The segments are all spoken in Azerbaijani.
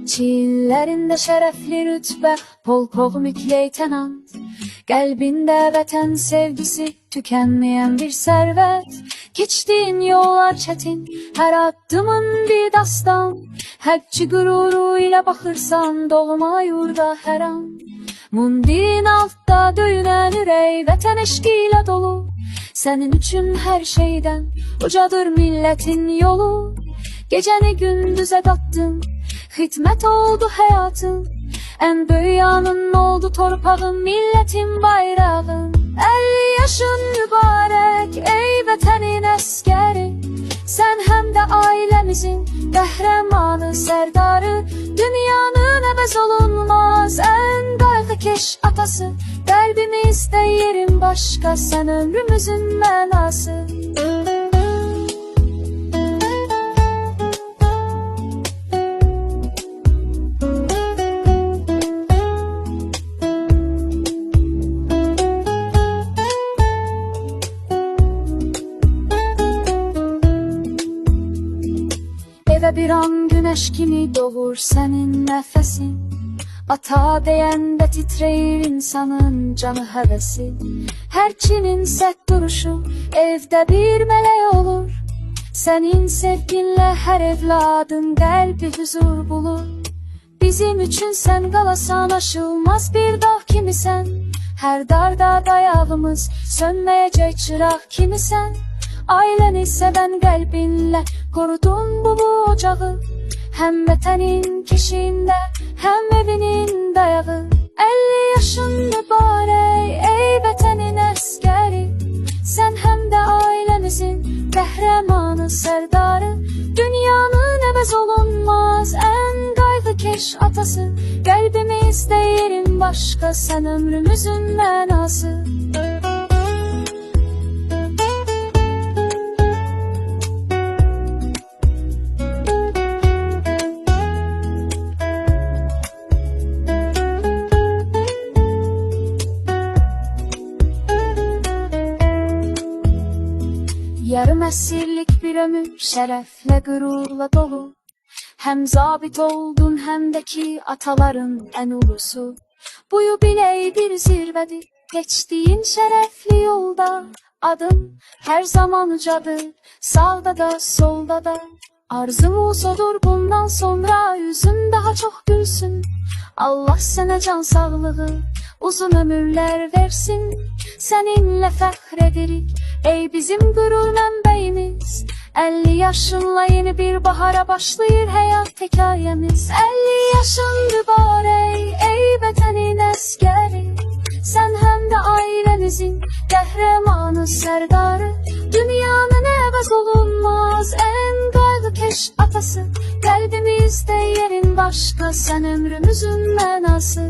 Çillerinde şerefli rütbe, polkovnik leytenant. Kalbinde vatan sevgisi, tükenmeyen bir servet. Geçtiğin yollar çetin, her adımın bir dastan. Həkçi qüruruyla baxırsan, doğma yurda hər an. Mundin altda döyünən ürək, vətən eşqiyle dolu. Senin üçün her şeyden ucadır milletin yolu. Geceni gündüze kattın, hizmet oldu hayatın. En böyük anın oldu torpağın, milletin bayrağın. 50 yaşın mübarek ey vətənin əskəri. Sen hem de ailemizin qəhrəmanı, sərdarı. Dünyanın əvəz olunmaz en qayğıkeş atası. Kalbimizde yerin başka, sen ömrümüzün mənası. Eve bir an güneş kimi doğur senin nefesin. Ata deyəndə titreyir insanın canı həvəsi. Hərçinin sərt duruşu evdə bir mələk olur. Sənin sevginlə hər evladın qəlbi huzur bulur. Bizim üçün sən qalasan, aşılmaz bir dağ kimisən. Hər darda dayağımız sönməyəcək çıraq kimisən. Ailəni sevən qəlbinlə qorudun bu ocağı. Hem vətənin keşiyində, hem evinin dayağı. 50 yaşın mübarək ey vətənin əskəri. Sen hem de ailemizin qəhrəmanı, sərdarı. Dünyanın əvəz olunmaz en qayğıkeş atası. Qəlbimizdə yerin başqa, sen ömrümüzün mənası. Yarım əsirlik bir ömür şərəflə, qürurla dolu. Hem zabit oldun hem de ki ataların en ulusu. Bu yubiley bir zirvədir, geçtiğin şərəfli yolda. Adın her zaman ucadır, sağda da solda da. Arzumuz odur bundan sonra, yüzün daha çok gülsün. Allah sana can sağlığı, uzun ömürler versin. Seninle fəxr edirik ey bizim gurur mənbəyimiz. 50 yaşınla yeni bir bahara başlayır həyat hekayemiz. 50 yaşın mübarək ey vətənin əskəri. Sen hem de ailemizin qəhrəmanı, sərdarı. Dünyanın əvəz olunmaz en qayğıkeş atası. Qəlbimizdə yerin başqa, sen ömrümüzün mənası.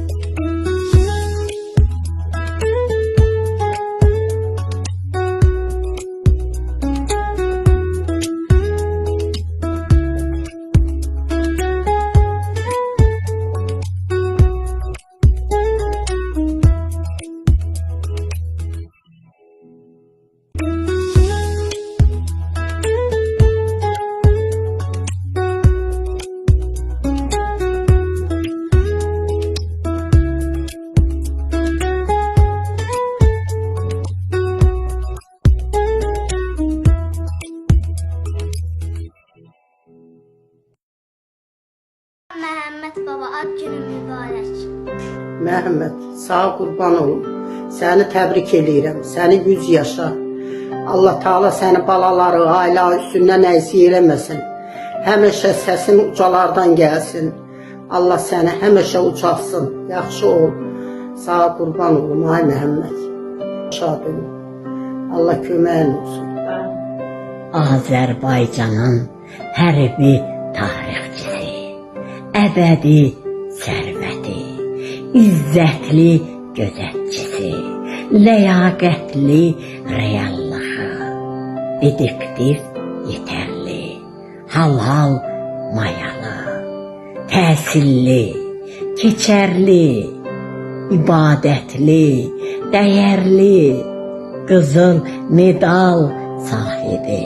Məhəmməd baba, ad günün mübarək. Məhəmməd, sağ qurban olum. Səni təbrik eləyirəm. Səni 100 yaşa. Allah Taala səni balaları, ailə üstündən əksik eləməsin. Həmişə səsin ucalardan gəlsin. Allah səni həmişə ucalsın. Yaxşı ol. Sağ qurban olum ay Məhəmməd. Şad ol. Allah köməyin olsun. Azərbaycanın hərbi tarixçisi, əbədi sərvəti, izzətli gözətçisi, ləyaqətli reallığı, dedektiv yetərli, halal mayalı, təhsilli, keçərli, ibadətli, dəyərli, qızıl medal sahibi,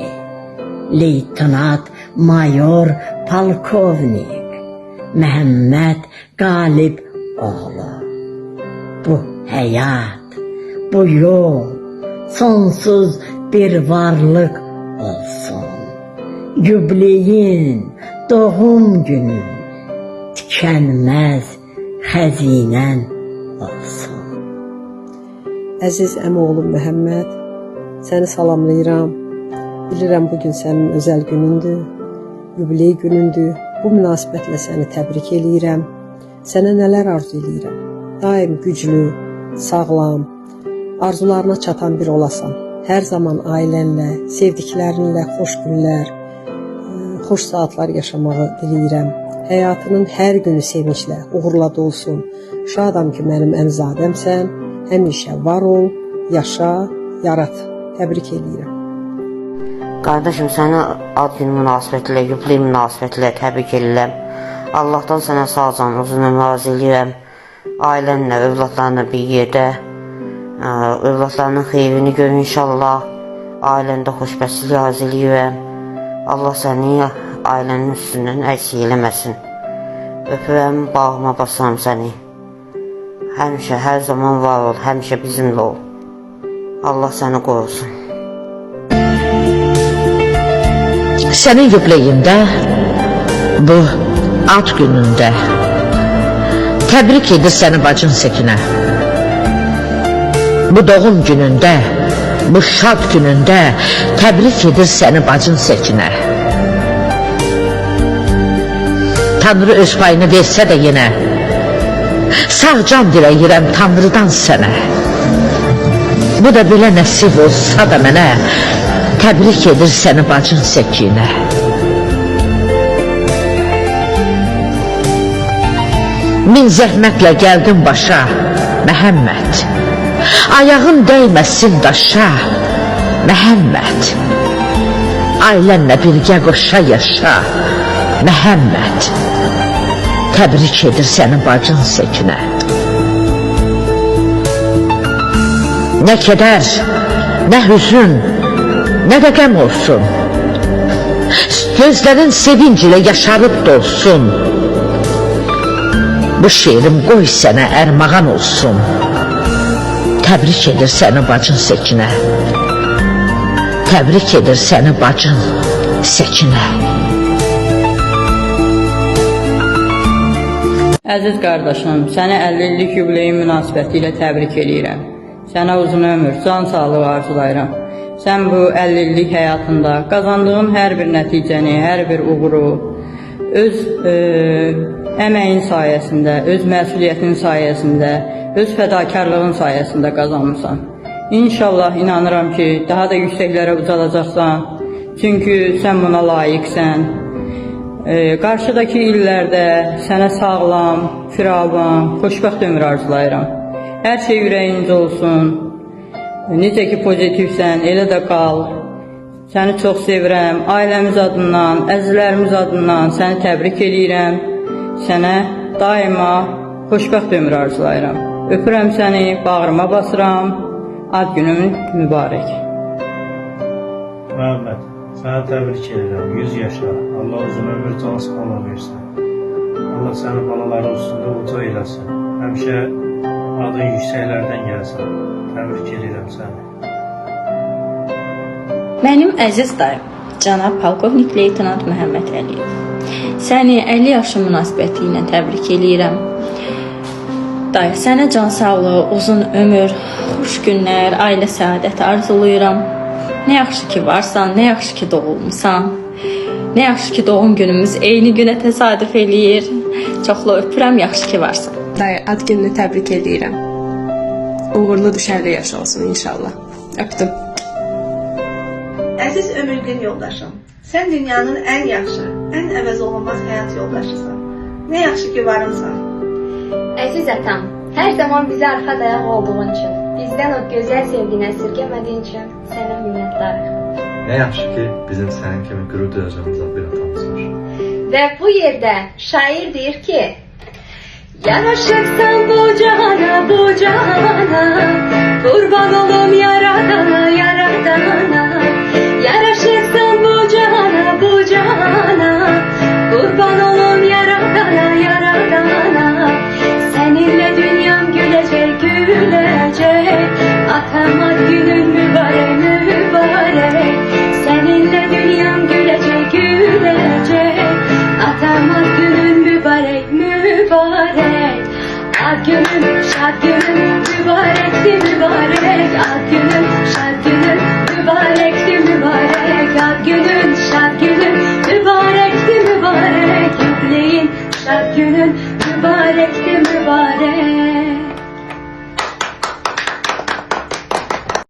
leytenant mayor polkovnik, Məhəmməd Qalib oğlu. Bu həyat, bu yol sonsuz bir varlıq olsun. Yubileyin, doğum günün tükənməz xəzinən olsun. Əziz əmioğlum Məhəmməd, səni salamlayıram. Bilirəm bugün sənin özəl günündür, yubiley günündür. Bu münasibətlə səni təbrik eləyirəm. Sənə nələr arzu eləyirəm? Daim güclü, sağlam, arzularına çatan bir olasan. Hər zaman ailənlə, sevdiklərinlə xoş günlər, xoş saatlar yaşamağı diləyirəm. Həyatının hər günü sevinclə, uğurla dolsun. Şadam ki, mənim əmzadəmsən. Həmişə var ol, yaşa, yarat. Təbrik eləyirəm. Qardaşım, səni ad günü münasibətilə, yubiley münasibətilə təbrik edirəm. Allahdan sənə sağcan, uzun ömür arzu edirəm. Ailənlə, övladlarla bir yerdə, övladlarının xeyrini gör inşallah. Ailəndə xoşbəxtlik arzu edirəm. Allah səni ailənin üstündən əksik eləməsin. Öpürəm, bağıma basıram səni. Həmişə, hər zaman var ol, həmişə bizimlə ol. Allah səni qorusun. Sənin yubileyində, bu ad günündə təbrik edir səni bacın Səkinə. Bu doğum günündə, bu şad günündə təbrik edir səni bacın Səkinə. Tanrı öz payını versə də yenə sağ can diləyirəm Tanrıdan sənə. Bu da belə nəsib olsa da mənə təbrik edir səni bacın Səkinə. Min zəhmətlə gəldim başa Məhəmməd. Ayağın dəyməsin daşa Məhəmməd. Ailənlə birgə qoşa yaşa Məhəmməd. Təbrik edir səni bacın Səkinə. Nə kədər, nə hüzün, nə də qəm olsun. Gözlərin sevinc ilə yaşarıb dolsun. Bu şeirim qoy sənə ərmağan olsun. Təbrik edir səni bacın Səkinə. Təbrik edir səni bacın Səkinə. Əziz qardaşım, səni 50 illik yubileyin münasibəti ilə təbrik edirəm. Sənə uzun ömür, can sağlığı arzulayıram. Sən bu 50 illik həyatında qazandığın hər bir nəticəni, hər bir uğuru öz əməyin sayəsində, öz məsuliyyətin sayəsində, öz fədakarlığın sayəsində qazanmışsan. İnşallah inanıram ki, daha da yüksəklərə ucalacaqsan. Çünki sən buna layiqsən. Qarşıdakı illərdə sənə sağlam, firavan, xoşbəxt ömür arzulayıram. Hər şey ürəyində olsun. Necə ki pozitivsən, elə də qal. Səni çox sevirəm. Ailəmiz adından, əzizlərimiz adından səni təbrik edirəm. Sənə daima xoşbəxt ömür arzulayıram. Öpürəm səni, bağrıma basıram. Ad günün mübarək. Məhəmməd, səni təbrik edirəm. 100 yaşa. Allah uzun ömür, can sağlığı versin. Allah səni balaları üstündə uca eləsin. Həmişə adın yüksəklərdən gəlsin. Təbrik edirəm səni. Mənim əziz dayım, cənab polkovnik leytenant Məhəmməd Əliyev. Səni 50 yaşın münasibəti ilə təbrik edirəm. Dayı, sənə can sağlığı, uzun ömür, xoş günlər, ailə səadəti arzulayıram. Nə yaxşı ki varsan, nə yaxşı ki doğulmusan. Nə yaxşı ki doğum günümüz eyni günə təsadüf eləyir. Çoxlu öpürəm, yaxşı ki varsan. Dayı, ad gününü təbrik edirəm. Uğurlu düşərli yaş olsun inşallah. Öpdüm. Əziz ömürgün yoldaşım, sən dünyanın ən yaxşı, ən əvəz olunmaz həyat yoldaşısan. Nə yaxşı ki varımsan. Əziz atam, hər zaman bizə arxa dayaq olduğun üçün, bizdən o gözəl sevgini əsirgəmədiyin üçün sənə minnətdarıq. Nə yaxşı ki, bizim sənin kimi qürur duyacağımıza bir atamız var. Və bu yerdə şair deyir ki, yaraşıqsan bu cana, qurban olum yaradana, yaradana.